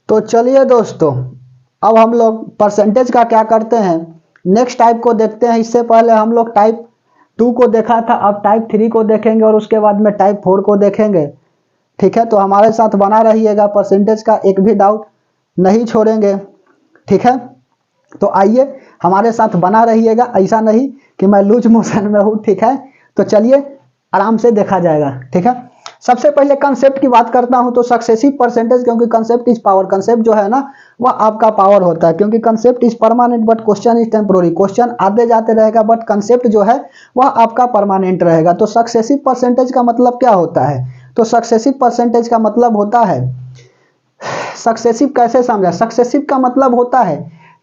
तो चलिए दोस्तों, अब हम लोग परसेंटेज का क्या करते हैं, नेक्स्ट टाइप को देखते हैं। इससे पहले हम लोग टाइप 2 को देखा था, अब टाइप 3 को देखेंगे और उसके बाद में टाइप 4 को देखेंगे। ठीक है, तो हमारे साथ बना रहिएगा, परसेंटेज का एक भी डाउट नहीं छोड़ेंगे। ठीक है, तो आइए हमारे साथ बना रहिएगा, ऐसा नहीं कि मैं लूज मोशन में हूँ। ठीक है, तो चलिए आराम से देखा जाएगा। ठीक है, सबसे पहले कंसेप्ट की बात करता हूं तो सक्सेसिव परसेंटेज, क्योंकि कंसेप्ट इज पावर। कंसेप्ट जो है ना वह आपका पावर होता है, क्योंकि concept is permanent but question is temporary. Question आते जाते रहेगा बट कंसेप्ट जो है वह आपका परमानेंट रहेगा। तो सक्सेसिव परसेंटेज का मतलब क्या होता है, तो सक्सेसिव परसेंटेज का मतलब होता है, सक्सेसिव कैसे समझा, सक्सेसिव का मतलब होता है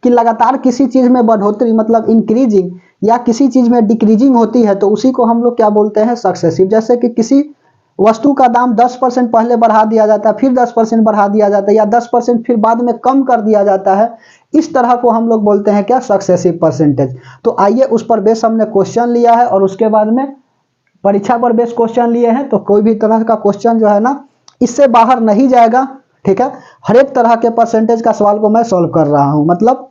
कि लगातार किसी चीज में बढ़ोतरी, मतलब इंक्रीजिंग, या किसी चीज में डिक्रीजिंग होती है तो उसी को हम लोग क्या बोलते हैं, सक्सेसिव। जैसे कि किसी वस्तु का दाम 10% पहले बढ़ा दिया जाता है, फिर 10% बढ़ा दिया जाता है, या 10% फिर बाद में कम कर दिया जाता है, इस तरह को हम लोग बोलते हैं क्या, सक्सेसिव परसेंटेज। तो आइए उस पर बेस हमने क्वेश्चन लिया है और उसके बाद में परीक्षा पर बेस क्वेश्चन लिए हैं, तो कोई भी तरह का क्वेश्चन जो है ना इससे बाहर नहीं जाएगा। ठीक है, हर एक तरह के परसेंटेज का सवाल को मैं सॉल्व कर रहा हूं, मतलब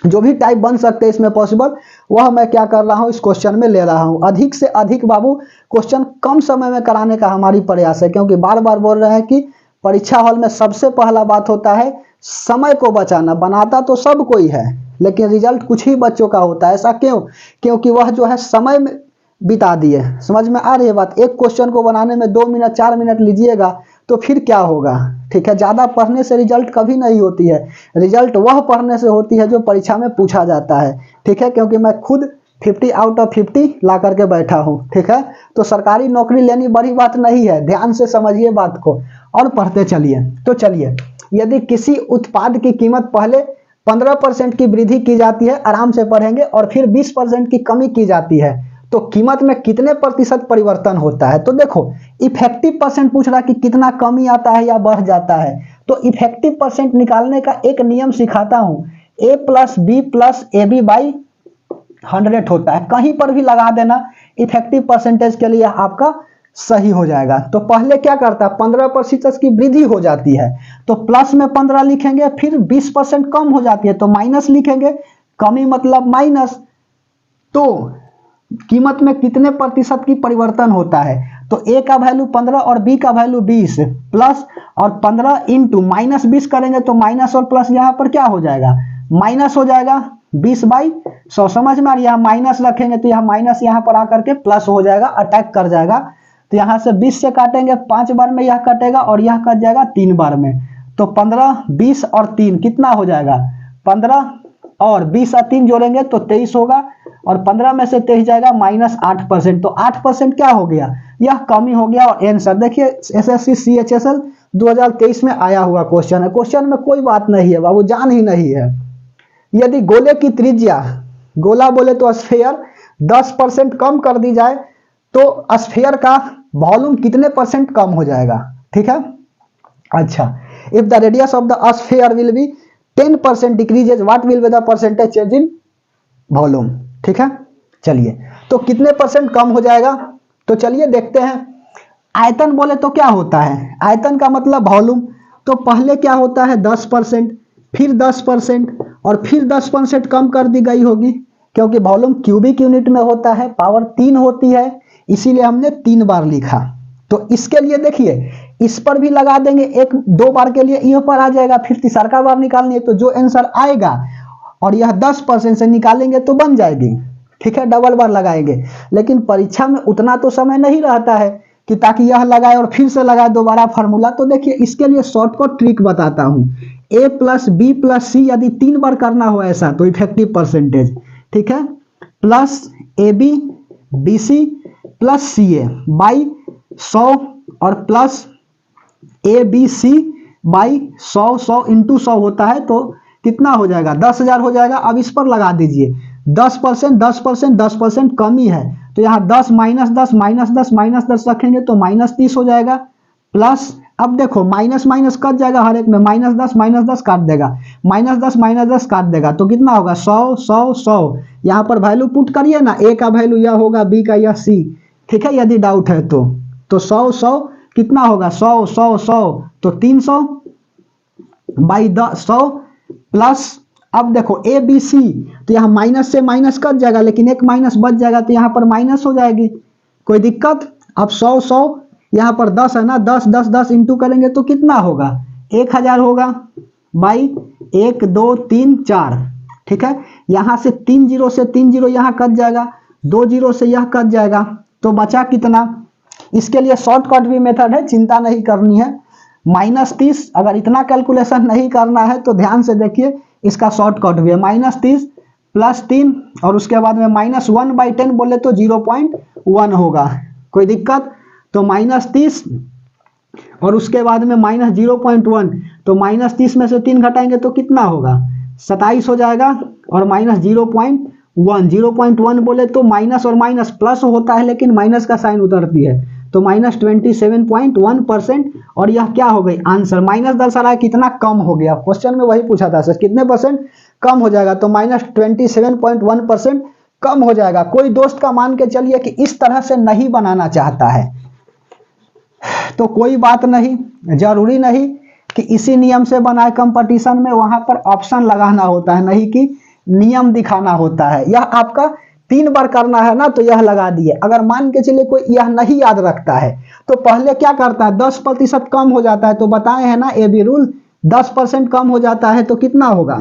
जो भी टाइप बन सकते हैं इसमें पॉसिबल, वह मैं क्या कर रहा हूं, इस क्वेश्चन में ले रहा हूं। अधिक से अधिक बाबू क्वेश्चन कम समय में कराने का हमारी प्रयास है, क्योंकि बार बार बोल रहे हैं कि परीक्षा हॉल में सबसे पहला बात होता है समय को बचाना। बनाता तो सब कोई है, लेकिन रिजल्ट कुछ ही बच्चों का होता है। ऐसा क्यों, क्योंकि वह जो है समय में बिता दिए। समझ में आ रही है बात, एक क्वेश्चन को बनाने में 2 मिनट 4 मिनट लीजिएगा तो फिर क्या होगा। ठीक है, ज्यादा पढ़ने से रिजल्ट कभी नहीं होती है, रिजल्ट वह पढ़ने से होती है जो परीक्षा में पूछा जाता है। ठीक है, क्योंकि मैं खुद 50 आउट ऑफ 50 ला करके बैठा हूं। ठीक है, तो सरकारी नौकरी लेनी बड़ी बात नहीं है, ध्यान से समझिए बात को और पढ़ते चलिए। तो चलिए, यदि किसी उत्पाद की कीमत पहले 15% की वृद्धि की जाती है, आराम से पढ़ेंगे, और फिर 20% की कमी की जाती है, तो कीमत में कितने प्रतिशत परिवर्तन होता है। तो देखो, इफेक्टिव परसेंट पूछ रहा कि कितना कमी आता है या बढ़ जाता है। तो इफेक्टिव परसेंट निकालने का एक नियम सिखाता हूं, A plus B plus A B by 100 होता है, कहीं पर भी लगा देना, इफेक्टिव परसेंटेज के लिए आपका सही हो जाएगा। तो पहले क्या करता है, 15% की वृद्धि हो जाती है तो प्लस में 15 लिखेंगे, फिर 20% कम हो जाती है तो माइनस लिखेंगे, कमी मतलब माइनस। तो कीमत में कितने प्रतिशत की परिवर्तन होता है, तो ए का वैल्यू 15 और बी का वैल्यू 20, प्लस और 15 इंटू -20 करेंगे तो माइनस और प्लस यहाँ पर क्या हो जाएगा, माइनस हो जाएगा, 20/100। समझ में आ रही है, यहाँ माइनस रखेंगे तो यहाँ माइनस यहाँ पर आकर के प्लस हो जाएगा, अटैक कर जाएगा। तो यहाँ से 20 से काटेंगे, 5 बार में यह कटेगा और यह कट जाएगा 3 बार में। तो 15, 20 और 3 कितना हो जाएगा, 15 और 20 और 3 जोड़ेंगे तो 23 होगा, और 15 में से 23 जाएगा -8%। तो 8% क्या हो गया, यह कमी हो गया। और आंसर देखिए, एसएससी सीएचएसएल 2023 में आया हुआ क्वेश्चन है, क्वेश्चन में कोई बात नहीं है बाबू, जान ही नहीं है। यदि गोले की त्रिज्या, गोला बोले तो स्फेयर, 10% कम कर दी जाए तो स्फेयर का वॉल्यूम कितने परसेंट कम हो जाएगा। ठीक है, अच्छा, if the radius of the sphere will be 10% decreases, what will be the percentage change in volume. ठीक है, चलिए, तो कितने परसेंट कम हो जाएगा, तो चलिए देखते हैं। आयतन बोले तो क्या होता है, आयतन का मतलब वॉल्यूम। तो पहले क्या होता है 10%, फिर 10% और फिर 10% कम कर दी गई होगी, क्योंकि वॉल्यूम क्यूबिक यूनिट में होता है, पावर 3 होती है, इसीलिए हमने 3 बार लिखा। तो इसके लिए देखिए, इस पर भी लगा देंगे, एक 2 बार के लिए ये पर आ जाएगा, फिर तीसरा बार निकालनी है तो जो आंसर आएगा और यह 10% से निकालेंगे तो बन जाएगी। ठीक है, डबल बार लगाएंगे, लेकिन परीक्षा में उतना तो समय नहीं रहता है कि ताकि यह लगाए और फिर से लगाए दोबारा फार्मूला। तो देखिए, इसके लिए शॉर्टकट ट्रिक बताता हूं, ए प्लस बी प्लस सी यदि 3 बार करना हो ऐसा तो इफेक्टिव परसेंटेज, ठीक है, plus A B B C plus C A by 100 और plus A B C by 100 into 100 होता है, तो कितना हो जाएगा, 10,000 हो जाएगा। अब इस पर लगा दीजिए 10%, 10%, 10% कमी है तो यहाँ 10 -10 -10 -10 रखेंगे तो -30 हो जाएगा, प्लस अब देखो माइनस माइनस कट जाएगा, हर एक में -10 -10 काट देगा, -10 -10 काट देगा तो कितना होगा 100 100 100। यहाँ पर वैल्यू पुट करिए ना, ए का वैल्यू यह होगा, बी का यह, सी। ठीक है, यदि डाउट है तो 100 100 कितना होगा 100 100 100 तो 300, बाई 100 प्लस, अब देखो ए बी सी, तो यहाँ माइनस से माइनस कट जाएगा लेकिन एक माइनस बच जाएगा तो यहाँ पर माइनस हो जाएगी, कोई दिक्कत। अब 100 यहाँ पर 10 है ना, 10 10 10 इंटू करेंगे तो कितना होगा, 1000 होगा बाई 1 2 3 4, ठीक है। यहाँ से 3 जीरो से 3 जीरो यहाँ कट जाएगा, 2 जीरो से यह कट जाएगा, तो बचा कितना। इसके लिए शॉर्टकट भी मेथड है, चिंता नहीं करनी है। -30, अगर इतना कैलकुलेशन नहीं करना है तो ध्यान से देखिए, इसका शॉर्टकट भी है -30 प्लस 3 और उसके बाद में -1/10 बोले तो 0.1 होगा, कोई दिक्कत। तो -30 और उसके बाद में -0.1, तो -30 में से 3 घटाएंगे तो कितना होगा, 27 हो जाएगा, और -0.1 बोले तो माइनस और माइनस प्लस होता है लेकिन माइनस का साइन उतरती है, तो -27.1%। और यह क्या हो गई, आंसर माइनस दर्शा रहा है कितना कम हो गया। क्वेश्चन में वही पूछा था सर कितने परसेंट कम हो जाएगा, तो -27.1% कम हो जाएगा। कोई दोस्त का मान के चलिए कि इस तरह से नहीं बनाना चाहता है तो कोई बात नहीं, जरूरी नहीं कि इसी नियम से बनाए। कंपटीशन में वहां पर ऑप्शन लगाना होता है, नहीं कि नियम दिखाना होता है। यह आपका 3 बार करना है ना, तो यह लगा दिए। अगर मान के चलिए कोई यह नहीं याद रखता है तो पहले क्या करता है, 10% कम हो जाता है, तो बताए हैं ना ए बी रूल, 10% कम हो जाता है तो कितना होगा,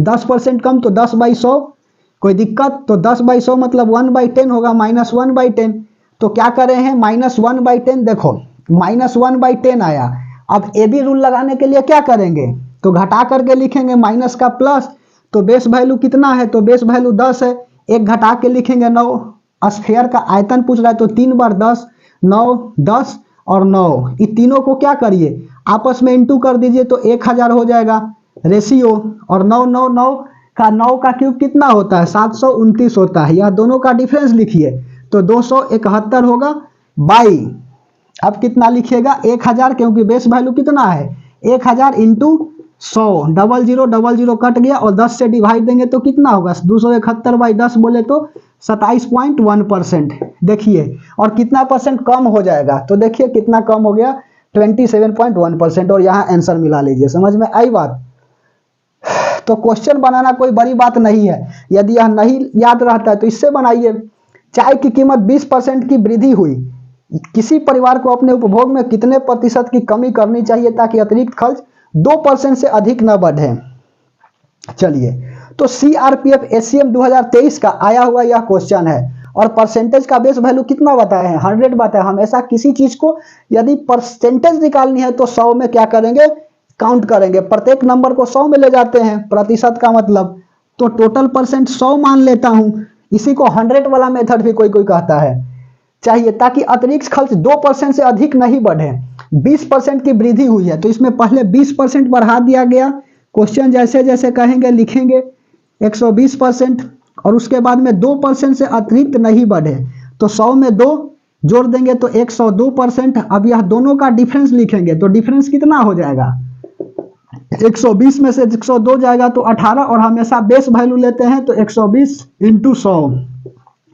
10% कम तो 10/100, कोई दिक्कत। तो 10/100 मतलब 1/10 होगा, -1/10। तो क्या करे हैं, -1/10, देखो -1/10 आया। अब ए बी रूल लगाने के लिए क्या करेंगे, तो घटा करके लिखेंगे, माइनस का प्लस, तो बेस वैल्यू कितना है, तो बेस वैल्यू 10 है, एक घटा के लिखेंगे 9। स्फीयर का आयतन पूछ रहा है तो 3 बार 10, 9 10 और 9, इन तीनों को क्या करिए आपस में इंटू कर दीजिए तो 1000 हो जाएगा रेशियो। और 9 9 9 का क्यूब कितना होता है, 729 होता है। यह दोनों का डिफरेंस लिखिए तो 271 होगा बाई, अब कितना लिखिएगा 1000, क्योंकि बेस वैल्यू कितना है 1000 इंटू 100, 00 कट गया और 10 से डिवाइड देंगे तो कितना होगा, 271/10 बोले तो 27.1%। देखिए और कितना परसेंट कम हो जाएगा, तो देखिए कितना कम हो गया, 27.1%। और यहाँ आंसर मिला लीजिए। समझ में आई बात। तो क्वेश्चन बनाना कोई बड़ी बात नहीं है, यदि यह नहीं याद रहता है तो इससे बनाइए। चाय की कीमत 20% की वृद्धि हुई, किसी परिवार को अपने उपभोग में कितने प्रतिशत की कमी करनी चाहिए ताकि अतिरिक्त खर्च 2% से अधिक न बढ़े। चलिए, तो सीआरपीएफ एससीएम 2023 का आया हुआ यह क्वेश्चन है और परसेंटेज का बेस वैल्यू कितना बताया है, 100 बताया। हमेशा किसी चीज को यदि परसेंटेज निकालनी है तो 100 में क्या करेंगे, काउंट करेंगे, प्रत्येक नंबर को 100 में ले जाते हैं, प्रतिशत का मतलब। तो टोटल परसेंट 100 मान लेता हूं, इसी को 100 वाला मेथड भी कोई कोई कहता है चाहिए, ताकि अतिरिक्त खर्च 2% से अधिक नहीं बढ़े। 20% की वृद्धि हुई है तो इसमें पहले 20% बढ़ा दिया गया। क्वेश्चन जैसे जैसे कहेंगे लिखेंगे 120%, और उसके बाद में 2% से अतिरिक्त नहीं बढ़े, तो 100 में 2 जोड़ देंगे तो 102%। अब यह दोनों का डिफरेंस लिखेंगे तो डिफरेंस कितना हो जाएगा, 120 में से 102 जाएगा तो 18, और हमेशा बेस वैल्यू लेते हैं तो 120 इंटू 100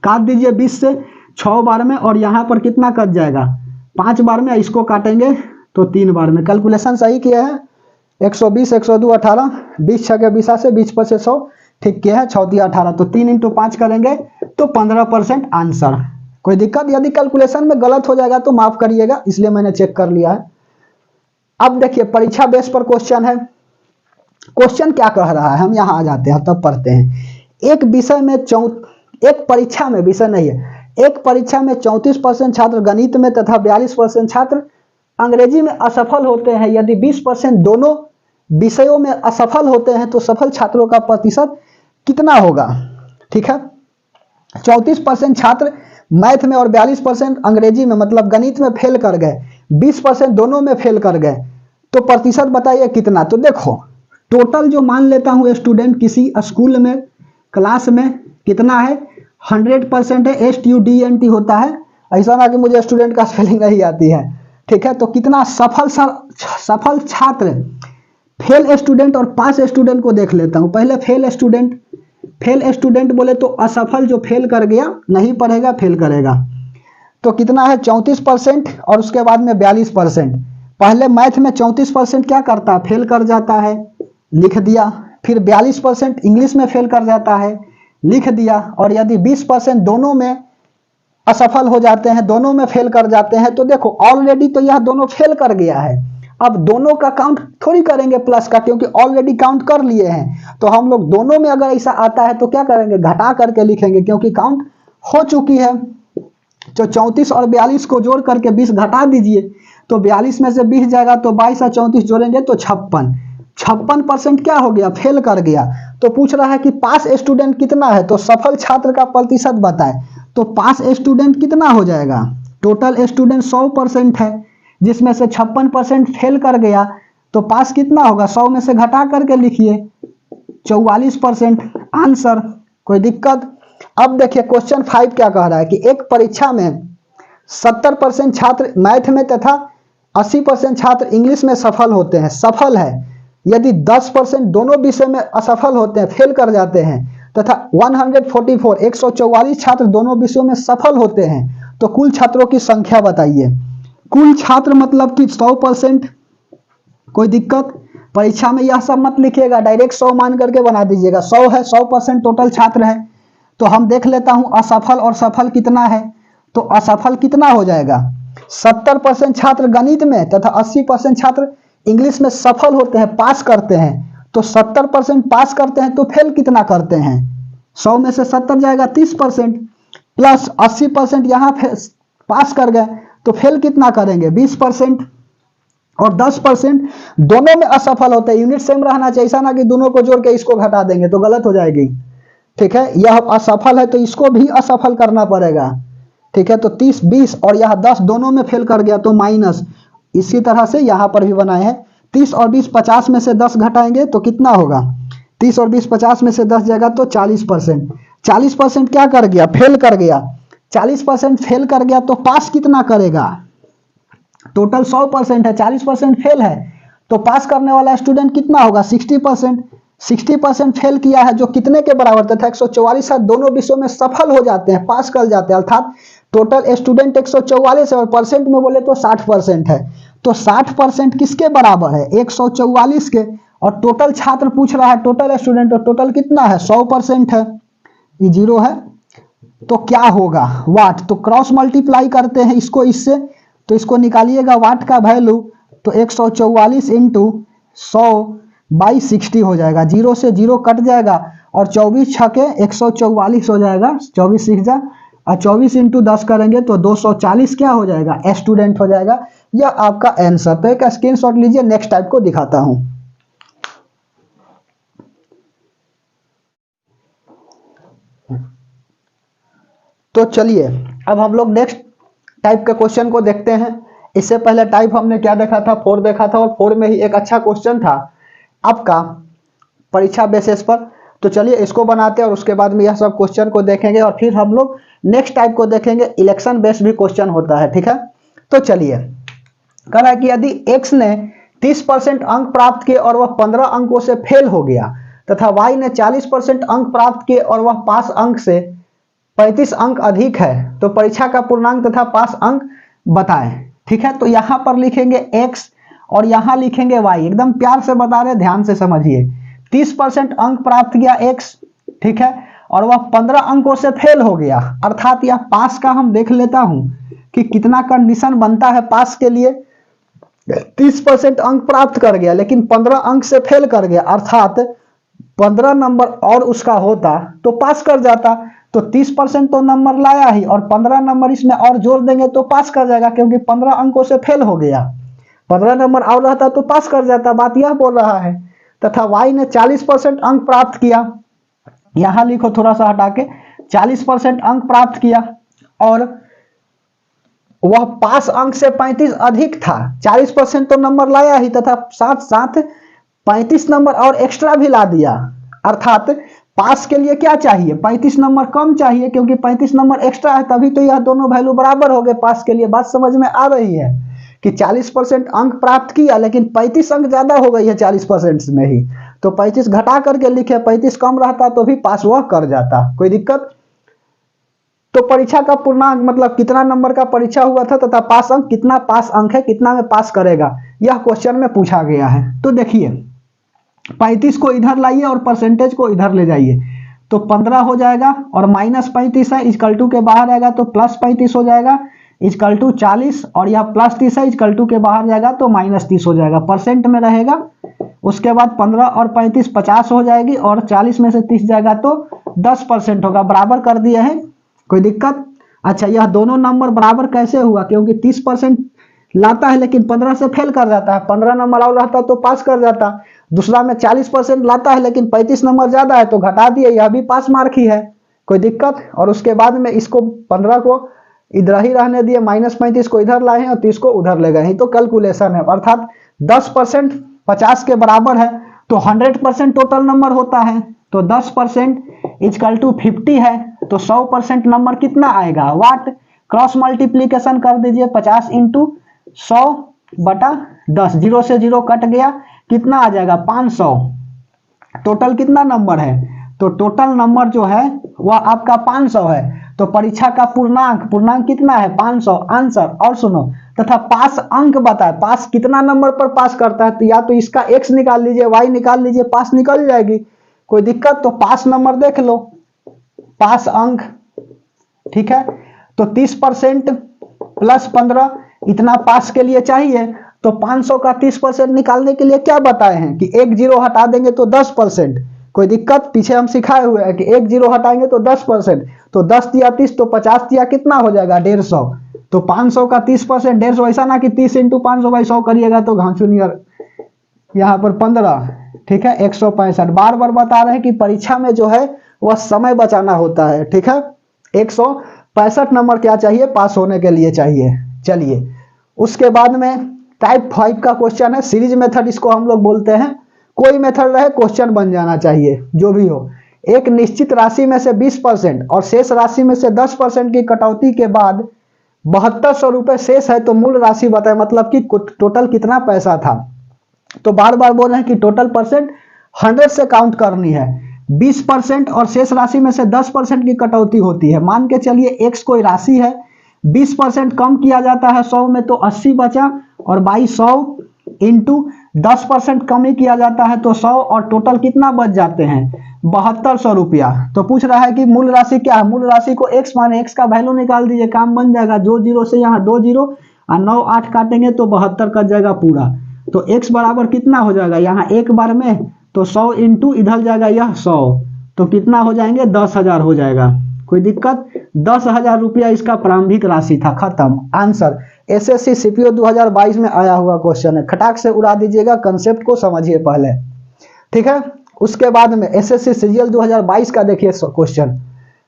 काट दीजिए 20 से 6 बार में, और यहाँ पर कितना कट जाएगा 5 बार में, इसको काटेंगे तो 3 बार में। कैलकुलेशन सही किया है, 120 102 18, 20 6 के 20 से 20 से 100, ठीक किया है, 6 दिया 18, तो 3 इंटू 5 करेंगे तो 15% आंसर। कोई दिक्कत, यदि कैलकुलेशन में गलत हो जाएगा तो माफ करिएगा, इसलिए मैंने चेक कर लिया है। अब देखिए परीक्षा बेस पर क्वेश्चन है। क्वेश्चन क्या कह रहा है, हम यहाँ आ जाते हैं तब पढ़ते हैं। एक विषय में एक परीक्षा में, विषय नहीं है, एक परीक्षा में 34% छात्र गणित में तथा 42% छात्र अंग्रेजी में असफल होते हैं। यदि 20% दोनों विषयों में असफल होते हैं तो सफल छात्रों का प्रतिशत कितना होगा। ठीक है, 34% छात्र मैथ में और 42% अंग्रेजी में मतलब गणित में फेल कर गए, 20% दोनों में फेल कर गए, तो प्रतिशत बताइए कितना। तो देखो टोटल जो मान लेता हूँ स्टूडेंट किसी स्कूल में क्लास में कितना है, 100% है, STUDENT होता है, ऐसा ना कि मुझे स्टूडेंट का स्पेलिंग नहीं आती है। ठीक है, तो कितना सफल छात्र, फेल स्टूडेंट और पास स्टूडेंट को देख लेता हूँ। पहले फेल स्टूडेंट बोले तो असफल जो फेल कर गया, नहीं पढ़ेगा फेल करेगा, तो कितना है 34% और उसके बाद में 42%। पहले मैथ में 34% क्या करता है, फेल कर जाता है, लिख दिया। फिर 42% इंग्लिश में फेल कर जाता है, लिख दिया। और यदि 20% दोनों में असफल हो जाते हैं, दोनों में फेल कर जाते हैं, तो देखो ऑलरेडी तो यह दोनों फेल कर गया है। अब दोनों का काउंट थोड़ी करेंगे प्लस का, क्योंकि ऑलरेडी काउंट कर लिए हैं। तो हम लोग दोनों में अगर ऐसा आता है तो क्या करेंगे, घटा करके लिखेंगे, क्योंकि काउंट हो चुकी है। तो 34 और 42 को जोड़ करके 20 घटा दीजिए, तो 42 में से 20 जाएगा तो 22 और 34 जोड़ेंगे तो 56% क्या हो गया, फेल कर गया। तो पूछ रहा है कि पास स्टूडेंट कितना है, तो सफल छात्र का प्रतिशत बताए। तो पास स्टूडेंट कितना हो जाएगा, टोटल स्टूडेंट 100% है, जिसमें से 56% फेल कर गया, तो पास कितना होगा, 100 में से घटा करके लिखिए 44%। आंसर, कोई दिक्कत। अब देखिए क्वेश्चन 5 क्या कह रहा है कि एक परीक्षा में 70% छात्र मैथ में तथा 80% छात्र इंग्लिश में सफल होते हैं, सफल है। यदि 10% दोनों विषय में असफल होते हैं, फेल कर जाते हैं, तथा 144 छात्र दोनों विषयों में सफल होते हैं, तो कुल छात्रों की संख्या बताइए। कुल छात्र मतलब कि 100%। कोई दिक्कत, परीक्षा में यह सब मत लिखिएगा, डायरेक्ट 100 मान करके बना दीजिएगा। 100 है, 100% टोटल छात्र है। तो हम देख लेता हूं असफल और सफल कितना है। तो असफल कितना हो जाएगा, 70% छात्र गणित में तथा 80% छात्र इंग्लिश में सफल होते हैं, पास करते हैं। तो 70% पास करते हैं, तो फेल कितना करते हैं, 100 में से 70 जाएगा 30%, प्लस 80% यहाँ पास कर गए, तो फेल कितना करेंगे 20%। और 10% दोनों में असफल होते हैं। यूनिट सेम रहना चाहिए, ऐसा ना कि दोनों को जोड़ के इसको घटा देंगे तो गलत हो जाएगी। ठीक है, यह असफल है तो इसको भी असफल करना पड़ेगा। ठीक है, तो 30, 20 और यह 10 दोनों में फेल कर गया तो माइनस। इसी तरह से यहां पर भी बनाए हैं। 30 और 20 50 में से 10 घटाएंगे तो कितना होगा, 30 और 20 50 में से 10 जाएगा तो 40%। 40% क्या कर गया, फेल कर गया। 40% फेल कर गया तो पास कितना करेगा, टोटल 100% है, 40% फेल है, तो पास करने वाला स्टूडेंट कितना होगा 60%। 60% फेल किया है, जो कितने के बराबर था 144 है। दोनों विषयों में सफल हो जाते हैं, पास कर जाते हैं, अर्थात टोटल स्टूडेंट 144 है और परसेंट में बोले तो 60% है। तो 60% किसके बराबर है, 144 के। और टोटल छात्र पूछ रहा है, टोटल स्टूडेंट, और टोटल कितना है 100% है, ये 0 है। तो क्या होगा, वाट। तो क्रॉस मल्टीप्लाई करते हैं इसको इससे, तो इसको निकालिएगा वाट का वैल्यू, तो 144 इंटू 100/60 हो जाएगा। 0 से 0 कट जाएगा और 24 छके 144 हो जाएगा, 24 6 जा, और 24 इंटू 10 करेंगे तो 240 क्या हो जाएगा, स्टूडेंट हो जाएगा। यह आपका आंसर। तो एक स्क्रीनशॉट लीजिए, नेक्स्ट टाइप को दिखाता हूं। तो चलिए अब हम लोग नेक्स्ट टाइप के क्वेश्चन को देखते हैं। इससे पहले टाइप हमने क्या देखा था, 4 देखा था, और 4 में ही एक अच्छा क्वेश्चन था आपका परीक्षा बेसिस पर। तो चलिए इसको बनाते हैं और उसके बाद में यह सब क्वेश्चन को देखेंगे, और फिर हम लोग नेक्स्ट टाइप को देखेंगे, इलेक्शन बेस्ड भी क्वेश्चन होता है। ठीक है, तो चलिए कह रहा है कि यदि x ने 30% अंक प्राप्त किए और वह 15 अंकों से फेल हो गया, तथा y ने 40% अंक प्राप्त किए और वह पास अंक से 35 अंक अधिक है, तो परीक्षा का पूर्णांक तथा पास अंक बताएं। ठीक है, तो यहां पर लिखेंगे x और यहां लिखेंगे y। एकदम प्यार से बता रहे, ध्यान से समझिए। 30% अंक प्राप्त किया x, ठीक है, और वह 15 अंकों से फेल हो गया, अर्थात यह पास का हम देख लेता हूं कि कितना कंडीशन बनता है पास के लिए। 30% अंक प्राप्त कर गया लेकिन 15 अंक से फेल कर गया, अर्थात 15 नंबर और उसका होता तो पास कर जाता। तो 30% तो नंबर लाया ही, और 15 नंबर इसमें और जोड़ देंगे तो पास कर जाएगा, क्योंकि 15 अंकों से फेल हो गया। 15 नंबर और रहता तो पास कर जाता, बात यह बोल रहा है। तथा y ने 40% अंक प्राप्त किया, यहां लिखो थोड़ा सा हटा के, 40% अंक प्राप्त किया और वह पास अंक से 35 अधिक था। 40% तो नंबर लाया ही, तथा साथ साथ 35 नंबर और एक्स्ट्रा भी ला दिया, अर्थात पास के लिए क्या चाहिए, 35 नंबर कम चाहिए, क्योंकि 35 नंबर एक्स्ट्रा है, तभी तो यह दोनों वैल्यू बराबर हो गए पास के लिए। बात समझ में आ रही है कि 40% अंक प्राप्त किया लेकिन 35 अंक ज्यादा हो गई है 40% में ही, तो 35 घटा करके लिखे, 35 कम रहता तो भी पास वह कर जाता, कोई दिक्कत। तो परीक्षा का पूर्णांक मतलब कितना नंबर का परीक्षा हुआ था तथा पास अंक कितना, पास अंक है कितना में पास करेगा, यह क्वेश्चन में पूछा गया है। तो देखिए 35 को इधर लाइए और परसेंटेज को इधर ले जाइए, तो 15 हो जाएगा और -35 है इक्वल टू के बाहर आएगा तो +35 हो जाएगा इक्वल टू 40, और यह +30 है इक्वल टू के बाहर जाएगा तो -30 हो जाएगा, परसेंट में रहेगा। उसके बाद 15 और 35 50 हो जाएगी और 40 में से 30 जाएगा तो 10% होगा। बराबर कर दिए हैं, कोई दिक्कत? अच्छा, यह दोनों नंबर बराबर कैसे हुआ? क्योंकि 30% लाता है लेकिन 15 से फेल कर जाता है, 15 नंबर और रहता तो पास कर जाता। दूसरा में 40% लाता है लेकिन 35 नंबर ज्यादा है तो घटा दिए, यह भी पास मार्क ही है, कोई दिक्कत? और उसके बाद में इसको 15 को इधर ही रहने दिए, -35 को इधर लाए हैं और 30 को उधर ले गए हैं। तो कैलकुलेशन है, अर्थात 10% 50 के बराबर है तो 100% टोटल नंबर होता है। तो 10% इक्वल टू 50 है तो 100% नंबर कितना आएगा? वाट? क्रॉस मल्टीप्लीकेशन कर दीजिए, 50 इंटू 100/10, 0 से 0 कट गया, कितना आ जाएगा? 500। टोटल कितना नंबर है? तो टोटल नंबर जो है वह आपका 500 है। तो परीक्षा का पूर्णांक कितना है? 500 आंसर। और सुनो, तथा पास अंक बताए, पास कितना नंबर पर पास करता है? तो या तो इसका x निकाल लीजिए, y निकाल लीजिए, पास निकल जाएगी, कोई दिक्कत? तो पास नंबर देख लो, पास अंक, ठीक है। तो 30% प्लस 15 इतना पास के लिए चाहिए। तो 500 का 30% निकालने के लिए क्या बताए हैं कि एक 0 हटा देंगे तो 10%, कोई दिक्कत? पीछे हम सिखाए हुए हैं कि एक 0 हटाएंगे तो 10%, तो 10 दिया 30 तो 50 दिया, कितना हो जाएगा? 150। तो 500 का 30% 150, ऐसा ना कि 30 इंटू 500/100 करिएगा तो घांसू नियर, यहाँ पर 15, ठीक है, 165। बार बार बता रहे हैं कि परीक्षा में जो है वह समय बचाना होता है, ठीक है। 165 नंबर क्या चाहिए? पास होने के लिए चाहिए। चलिए, उसके बाद में टाइप 5 का क्वेश्चन है, सीरीज मेथड इसको हम लोग बोलते हैं। कोई मेथड रहे, क्वेश्चन बन जाना चाहिए, जो भी हो। एक निश्चित राशि में से 20% और शेष राशि में से 10% की कटौती के बाद 7200 रुपए शेष है, तो मूल राशि बताए, मतलब कि टोटल कितना पैसा था। तो बार बार बोल रहे हैं कि टोटल परसेंट 100 से काउंट करनी है। 20% और शेष राशि में से 10% की कटौती होती है। मान के चलिए x कोई राशि है, 20% कम किया जाता है 100 में तो 80 बचा, और 100 इंटू 10% कम ही किया जाता है तो 100, और टोटल कितना बच जाते हैं? 7200 रुपया। तो पूछ रहा है कि मूल राशि क्या है? मूल राशि को x माने, x का वैल्यू निकाल दीजिए, काम बन जाएगा। जो 0 से यहाँ 2 0 और 9 8 काटेंगे तो 72 कट जाएगा पूरा। तो x बराबर कितना हो जाएगा? यहाँ एक बार में तो 100 इंटू इधर जाएगा यह 100, तो कितना हो जाएंगे? 10,000 हो जाएगा, कोई दिक्कत? 10,000 रुपया इसका प्रारंभिक राशि था, खत्म। आंसर एसएससी सीपीओ 2022 में आया हुआ क्वेश्चन है, खटाक से उड़ा दीजिएगा, कंसेप्ट को समझिए पहले, ठीक है। उसके बाद में एसएससी सीजीएल 2022 का देखिए क्वेश्चन,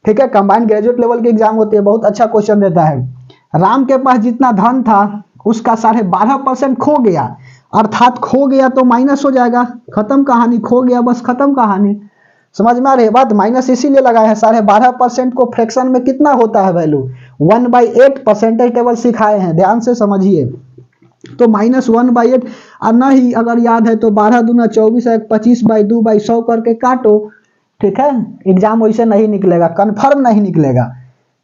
ठीक है। कंबाइंड ग्रेजुएट लेवल की एग्जाम होती है, बहुत अच्छा क्वेश्चन देता है। राम के पास जितना धन था उसका 12.5% खो गया, अर्थात खो गया तो माइनस हो जाएगा, खत्म कहानी, खो गया बस खत्म कहानी। समझ में आ रही बात? माइनस इसीलिए लगाया है। 12.5% को फ्रैक्शन में कितना होता है वैल्यू? 1/8 परसेंटेज टेबल सिखाए हैं, ध्यान से समझिए। तो -1/8, और नहीं अगर याद है तो 12 दूना 24 है, 25/2/100 करके काटो, ठीक है। एग्जाम वैसे नहीं निकलेगा, कंफर्म नहीं निकलेगा।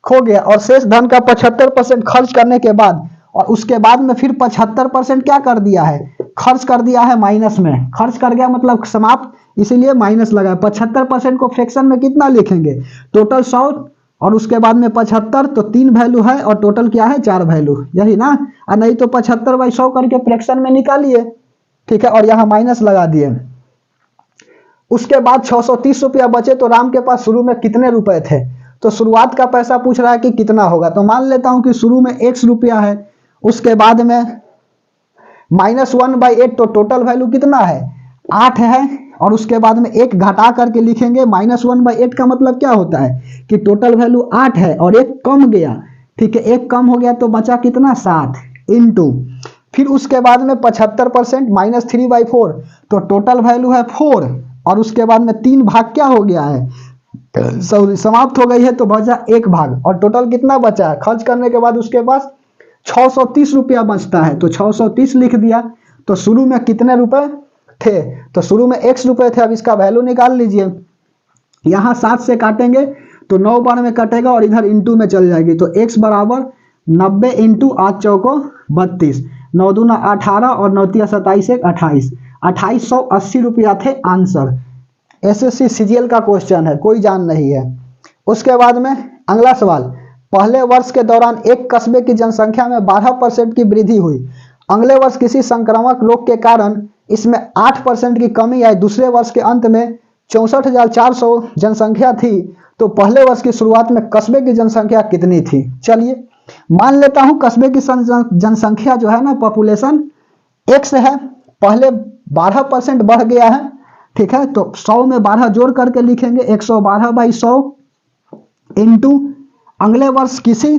खो गया, और शेष धन का 75% खर्च करने के बाद, और उसके बाद में फिर 75% क्या कर दिया है? खर्च कर दिया है माइनस में, खर्च कर गया मतलब समाप्त, इसीलिए माइनस लगा। 75% को फ्रैक्शन में कितना लिखेंगे? टोटल 100 और उसके बाद में 75, तो 3 वैल्यू है और टोटल क्या है? 4 वैल्यू, यही ना। और नहीं तो 75/100 करके फ्रैक्शन में निकालिए, ठीक है, और यहाँ माइनस लगा दिए। उसके बाद 630 रुपया बचे, तो राम के पास शुरू में कितने रुपए थे? तो शुरुआत का पैसा पूछ रहा है कि कितना होगा, तो मान लेता हूं कि शुरू में x रुपया है, उसके बाद में -1/8, तो टोटल वैल्यू कितना है? 8 है, और उसके बाद में एक घटा करके लिखेंगे। -1/8 का मतलब क्या होता है कि टोटल वैल्यू 8 है और एक कम गया, ठीक है, एक कम हो गया तो बचा कितना? 7 इंटू, फिर उसके बाद में 75% -3/4, तो टोटल वैल्यू है 4, और उसके बाद में 3 भाग क्या हो गया है? समाप्त हो गई है, तो बचा 1 भाग, और टोटल कितना बचा है? खर्च करने के बाद उसके पास 630 रुपया बचता है, तो 630 लिख दिया। तो शुरू में कितने रुपए थे? तो शुरू में x रुपए थे, अब इसका वैल्यू निकाल लीजिए। यहाँ 7 से काटेंगे तो 9 बार में कटेगा और इधर इंटू में चल जाएगी, तो x बराबर 90 इंटू 8 चौको 32। 9 दूना 18 और 9 तिया 27 1 28, 2880 रुपया थे आंसर। एसएससी सीजीएल का क्वेश्चन है, कोई जान नहीं है। उसके बाद में अगला सवाल, पहले वर्ष के दौरान एक कस्बे की जनसंख्या में 12% की वृद्धि हुई, अगले वर्ष किसी संक्रामक रोग के कारण इसमें 8% की कमी आई, दूसरे वर्ष के अंत में 64,400 जनसंख्या थी, तो पहले वर्ष की शुरुआत में कस्बे की जनसंख्या कितनी थी। चलिए मान लेता हूं कस्बे की जनसंख्या जो है ना, पॉपुलेशन x है, पहले 12% बढ़ गया है, ठीक है, तो 100 में 12 जोड़ करके लिखेंगे 112/100 इंटू अगले वर्ष किसी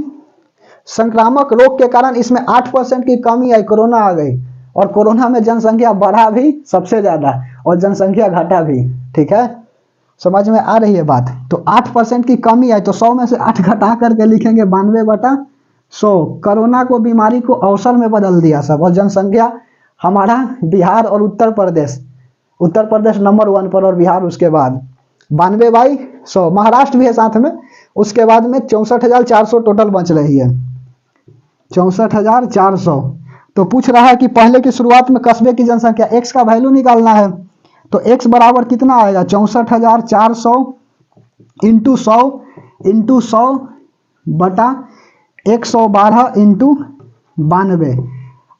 संक्रामक रोग के कारण इसमें 8% की कमी आई, कोरोना आ गई, और कोरोना में जनसंख्या बढ़ा भी सबसे ज्यादा और जनसंख्या घटा भी, ठीक है, समझ में आ रही है बात। तो 8% की कमी आई, तो 100 में से 8 घटा करके लिखेंगे 92/100। कोरोना को बीमारी को अवसर में बदल दिया सब, और जनसंख्या हमारा बिहार और उत्तर प्रदेश नंबर 1 पर और बिहार उसके बाद 92/100, महाराष्ट्र भी है साथ में। उसके बाद में 64,400 टोटल बच रही है, 64,400। तो पूछ रहा है कि पहले की शुरुआत में कस्बे की जनसंख्या, x का वैल्यू निकालना है, तो x बराबर कितना आएगा 64,400 इंटू 100 बटा 112 इंटू 92।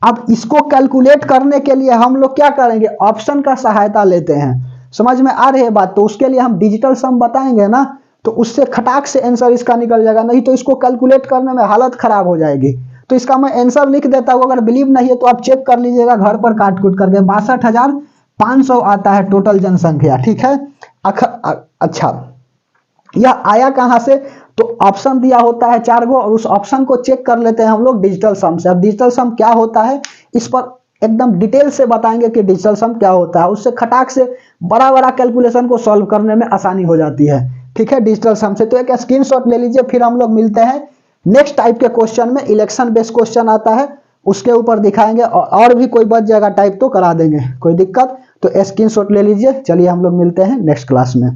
अब इसको कैलकुलेट करने के लिए हम लोग क्या करेंगे, ऑप्शन का सहायता लेते हैं। समझ में आ रही है बात। तो उसके लिए हम डिजिटल सम बताएंगे ना, तो उससे खटाक से आंसर इसका निकल जाएगा, नहीं तो इसको कैलकुलेट करने में हालत खराब हो जाएगी। तो इसका मैं आंसर लिख देता हूँ, अगर बिलीव नहीं है तो आप चेक कर लीजिएगा घर पर काट कूट करके। 62,500 आता है टोटल जनसंख्या, ठीक है। अच्छा, यह आया कहां से, तो ऑप्शन दिया होता है 4 गो, और उस ऑप्शन को चेक कर लेते हैं हम लोग डिजिटल सम से। अब डिजिटल सम क्या होता है इस पर एकदम डिटेल से बताएंगे कि डिजिटल सम क्या होता है, उससे खटाक से बड़ा बड़ा कैलकुलेशन को सॉल्व करने में आसानी हो जाती है, ठीक है, डिजिटल सम से। तो एक स्क्रीनशॉट ले लीजिए, फिर हम लोग मिलते हैं नेक्स्ट टाइप के क्वेश्चन में। इलेक्शन बेस्ड क्वेश्चन आता है, उसके ऊपर दिखाएंगे, और भी कोई बच जाएगा टाइप तो करा देंगे, कोई दिक्कत। तो स्क्रीनशॉट ले लीजिए। चलिए हम लोग मिलते हैं नेक्स्ट क्लास में।